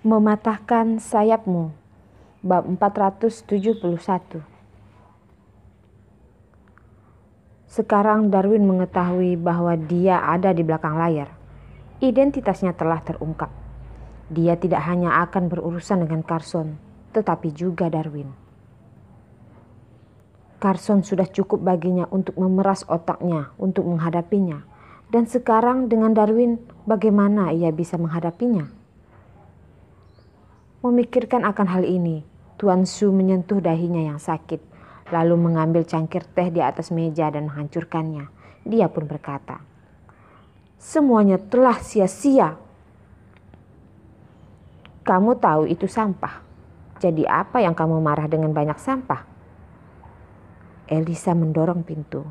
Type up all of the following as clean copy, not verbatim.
Mematahkan sayapmu, bab 471. Sekarang Darwin mengetahui bahwa dia ada di belakang layar. Identitasnya telah terungkap. Dia tidak hanya akan berurusan dengan Carson, tetapi juga Darwin. Carson sudah cukup baginya untuk memeras otaknya untuk menghadapinya. Dan sekarang dengan Darwin, bagaimana ia bisa menghadapinya? Memikirkan akan hal ini, Tuan Su menyentuh dahinya yang sakit, lalu mengambil cangkir teh di atas meja dan menghancurkannya. Dia pun berkata, "Semuanya telah sia-sia. Kamu tahu itu sampah. Jadi apa yang kamu marah dengan banyak sampah?" Elisa mendorong pintu,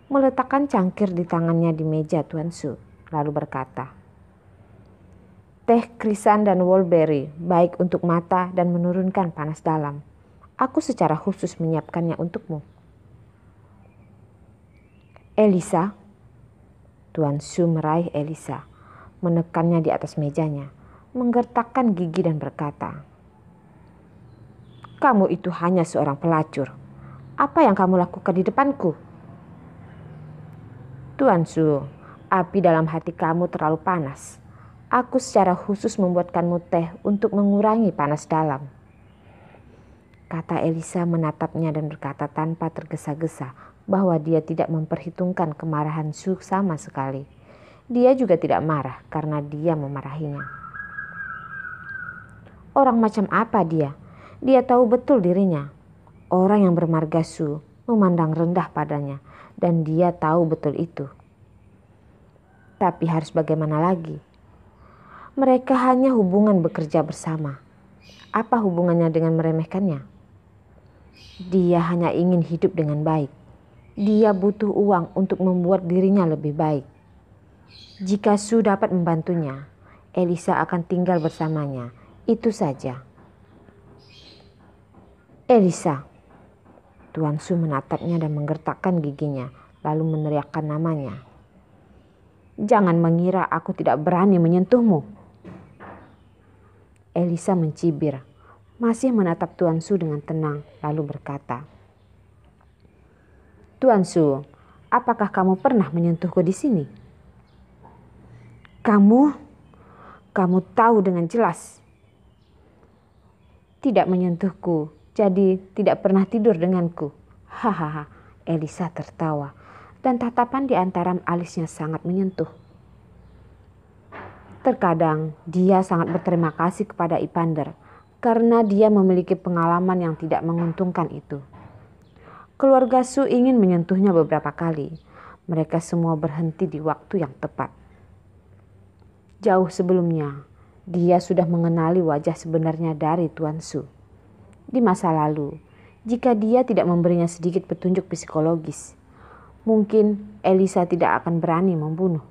meletakkan cangkir di tangannya di meja Tuan Su, lalu berkata, "Teh krisan dan wolberry baik untuk mata dan menurunkan panas dalam. Aku secara khusus menyiapkannya untukmu." "Elisa." Tuan Su meraih Elisa, menekannya di atas mejanya, menggertakkan gigi dan berkata, "Kamu itu hanya seorang pelacur. Apa yang kamu lakukan di depanku?" "Tuan Su, api dalam hati kamu terlalu panas. Aku secara khusus membuatkanmu teh untuk mengurangi panas dalam," kata Elisa menatapnya dan berkata tanpa tergesa-gesa bahwa dia tidak memperhitungkan kemarahan Su sama sekali. Dia juga tidak marah karena dia memarahinya. Orang macam apa dia? Dia tahu betul dirinya. Orang yang bermarga Su memandang rendah padanya dan dia tahu betul itu. Tapi harus bagaimana lagi? Mereka hanya hubungan bekerja bersama. Apa hubungannya dengan meremehkannya? Dia hanya ingin hidup dengan baik. Dia butuh uang untuk membuat dirinya lebih baik. Jika Su dapat membantunya, Elisa akan tinggal bersamanya. Itu saja. "Elisa." Tuan Su menatapnya dan menggertakkan giginya, lalu meneriakkan namanya. "Jangan mengira aku tidak berani menyentuhmu." Elisa mencibir, masih menatap Tuan Su dengan tenang, lalu berkata, "Tuan Su, apakah kamu pernah menyentuhku di sini?" Kamu tahu dengan jelas." "Tidak menyentuhku, jadi tidak pernah tidur denganku." Hahaha, Elisa tertawa, dan tatapan di antara alisnya sangat menyentuh. Terkadang dia sangat berterima kasih kepada Evander karena dia memiliki pengalaman yang tidak menguntungkan itu. Keluarga Su ingin menyentuhnya beberapa kali. Mereka semua berhenti di waktu yang tepat. Jauh sebelumnya, dia sudah mengenali wajah sebenarnya dari Tuan Su. Di masa lalu, jika dia tidak memberinya sedikit petunjuk psikologis, mungkin Elisa tidak akan berani membunuh.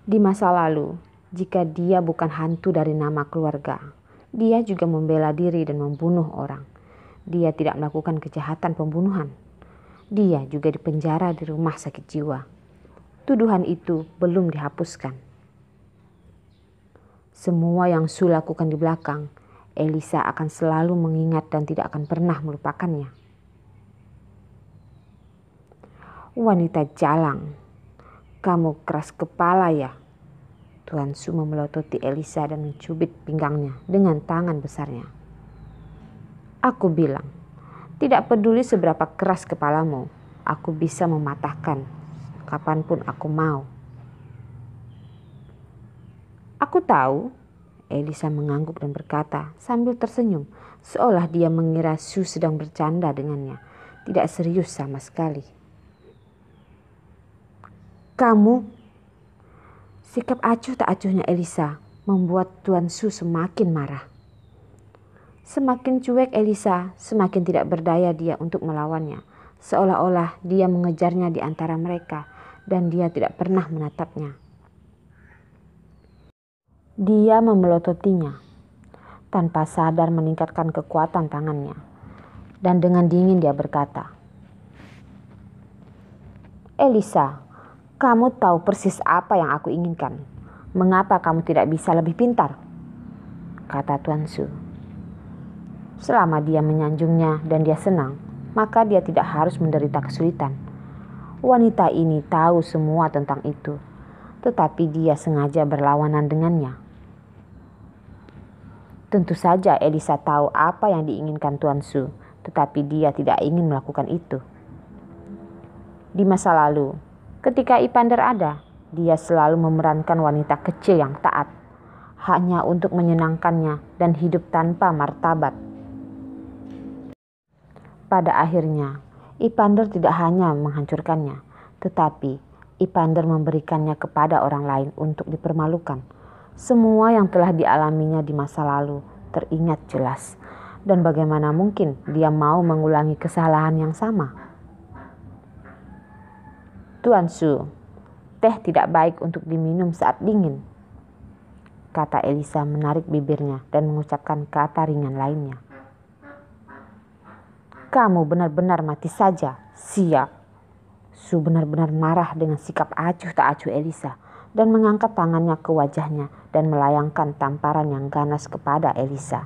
Di masa lalu, jika dia bukan hantu dari nama keluarga, dia juga membela diri dan membunuh orang. Dia tidak melakukan kejahatan pembunuhan. Dia juga dipenjara di rumah sakit jiwa. Tuduhan itu belum dihapuskan. Semua yang Su lakukan di belakang, Elisa akan selalu mengingat dan tidak akan pernah melupakannya. "Wanita jalang, kamu keras kepala ya." Tuan Su memelototi Elisa dan mencubit pinggangnya dengan tangan besarnya. "Aku bilang, tidak peduli seberapa keras kepalamu, aku bisa mematahkan kapanpun aku mau." "Aku tahu," Elisa mengangguk dan berkata sambil tersenyum, seolah dia mengira Su sedang bercanda dengannya, tidak serius sama sekali. "Kamu..." Sikap acuh tak acuhnya Elisa membuat Tuan Su semakin marah. Semakin cuek Elisa, semakin tidak berdaya dia untuk melawannya, seolah-olah dia mengejarnya di antara mereka dan dia tidak pernah menatapnya. Dia memelototinya, tanpa sadar meningkatkan kekuatan tangannya, dan dengan dingin dia berkata, "Elisa, kamu tahu persis apa yang aku inginkan. "Mengapa kamu tidak bisa lebih pintar?" kata Tuan Su. Selama dia menyanjungnya dan dia senang, maka dia tidak harus menderita kesulitan. Wanita ini tahu semua tentang itu, tetapi dia sengaja berlawanan dengannya. Tentu saja Elisa tahu apa yang diinginkan Tuan Su, tetapi dia tidak ingin melakukan itu. Di masa lalu, ketika Ipander ada, dia selalu memerankan wanita kecil yang taat, hanya untuk menyenangkannya dan hidup tanpa martabat. Pada akhirnya, Ipander tidak hanya menghancurkannya, tetapi Ipander memberikannya kepada orang lain untuk dipermalukan. Semua yang telah dialaminya di masa lalu teringat jelas, dan bagaimana mungkin dia mau mengulangi kesalahan yang sama? "Tuan Su, teh tidak baik untuk diminum saat dingin," kata Elisa menarik bibirnya dan mengucapkan kata ringan lainnya. "Kamu benar-benar mati saja, siap." Su benar-benar marah dengan sikap acuh tak acuh Elisa dan mengangkat tangannya ke wajahnya dan melayangkan tamparan yang ganas kepada Elisa.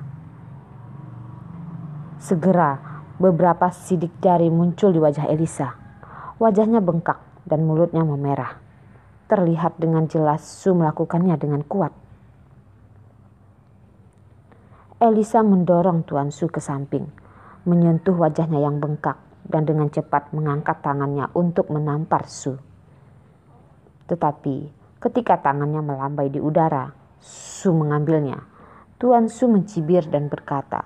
Segera beberapa sidik jari muncul di wajah Elisa. Wajahnya bengkak dan mulutnya memerah. Terlihat dengan jelas Su melakukannya dengan kuat. Elisa mendorong Tuan Su ke samping, menyentuh wajahnya yang bengkak dan dengan cepat mengangkat tangannya untuk menampar Su. Tetapi ketika tangannya melambai di udara, Su mengambilnya. Tuan Su mencibir dan berkata,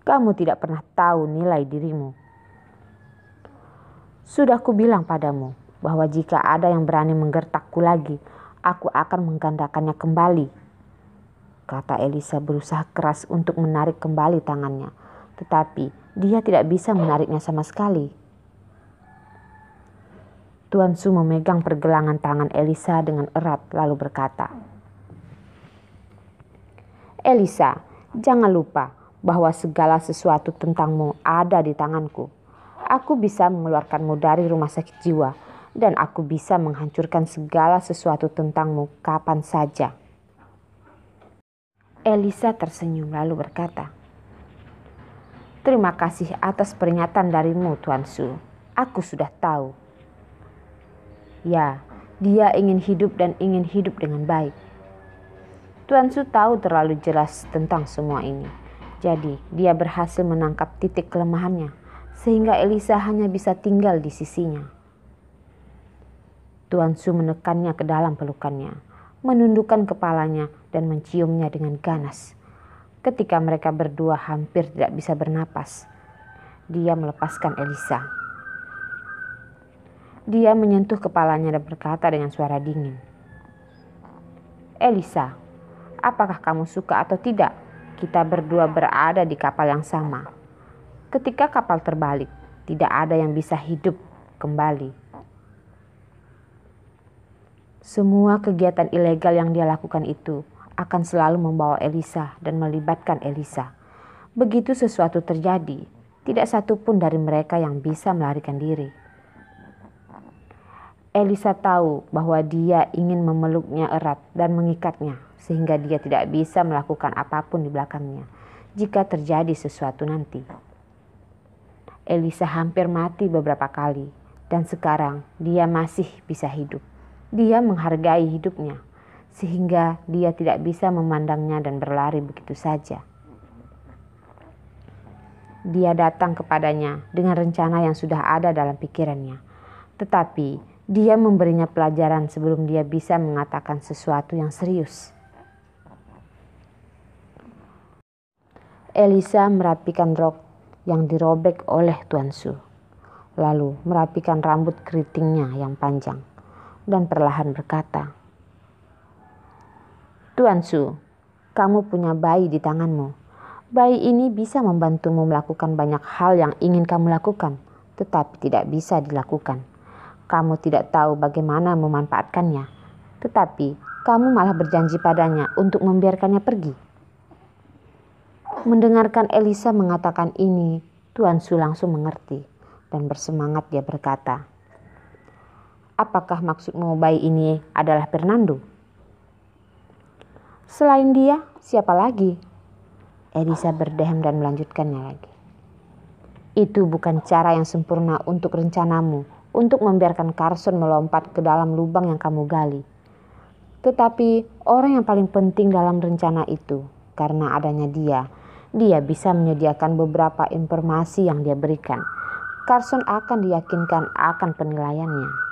"Kamu tidak pernah tahu nilai dirimu. Sudah kubilang padamu bahwa jika ada yang berani menggertakku lagi, aku akan menggandakannya kembali," kata Elisa berusaha keras untuk menarik kembali tangannya, tetapi dia tidak bisa menariknya sama sekali. Tuan Su memegang pergelangan tangan Elisa dengan erat lalu berkata, "Elisa, jangan lupa bahwa segala sesuatu tentangmu ada di tanganku. Aku bisa mengeluarkanmu dari rumah sakit jiwa dan aku bisa menghancurkan segala sesuatu tentangmu kapan saja." Elisa tersenyum lalu berkata, "Terima kasih atas peringatan darimu, Tuan Su. Aku sudah tahu." Ya, dia ingin hidup dan ingin hidup dengan baik. Tuan Su tahu terlalu jelas tentang semua ini. Jadi, dia berhasil menangkap titik kelemahannya, sehingga Elisa hanya bisa tinggal di sisinya. Tuan Su menekannya ke dalam pelukannya, menundukkan kepalanya dan menciumnya dengan ganas. Ketika mereka berdua hampir tidak bisa bernapas, dia melepaskan Elisa. Dia menyentuh kepalanya dan berkata dengan suara dingin, "Elisa, apakah kamu suka atau tidak kita berdua berada di kapal yang sama? Ketika kapal terbalik, tidak ada yang bisa hidup kembali." Semua kegiatan ilegal yang dia lakukan itu akan selalu membawa Elisa dan melibatkan Elisa. Begitu sesuatu terjadi, tidak satu pun dari mereka yang bisa melarikan diri. Elisa tahu bahwa dia ingin memeluknya erat dan mengikatnya sehingga dia tidak bisa melakukan apapun di belakangnya jika terjadi sesuatu nanti. Elisa hampir mati beberapa kali dan sekarang dia masih bisa hidup. Dia menghargai hidupnya sehingga dia tidak bisa memandangnya dan berlari begitu saja. Dia datang kepadanya dengan rencana yang sudah ada dalam pikirannya, tetapi dia memberinya pelajaran sebelum dia bisa mengatakan sesuatu yang serius. Elisa merapikan rok yang dirobek oleh Tuan Su, lalu merapikan rambut keritingnya yang panjang, dan perlahan berkata, "Tuan Su, kamu punya bayi di tanganmu. Bayi ini bisa membantumu melakukan banyak hal yang ingin kamu lakukan, tetapi tidak bisa dilakukan. Kamu tidak tahu bagaimana memanfaatkannya, tetapi kamu malah berjanji padanya untuk membiarkannya pergi." Mendengarkan Elisa mengatakan ini, Tuan Su langsung mengerti dan bersemangat dia berkata, "Apakah maksudmu bayi ini adalah Fernando?" Selain dia, siapa lagi? Elisa berdehem dan melanjutkannya lagi. Itu bukan cara yang sempurna untuk rencanamu, untuk membiarkan Carson melompat ke dalam lubang yang kamu gali. Tetapi orang yang paling penting dalam rencana itu, karena adanya dia bisa menyediakan beberapa informasi yang dia berikan. Carson akan diyakinkan akan penilaiannya.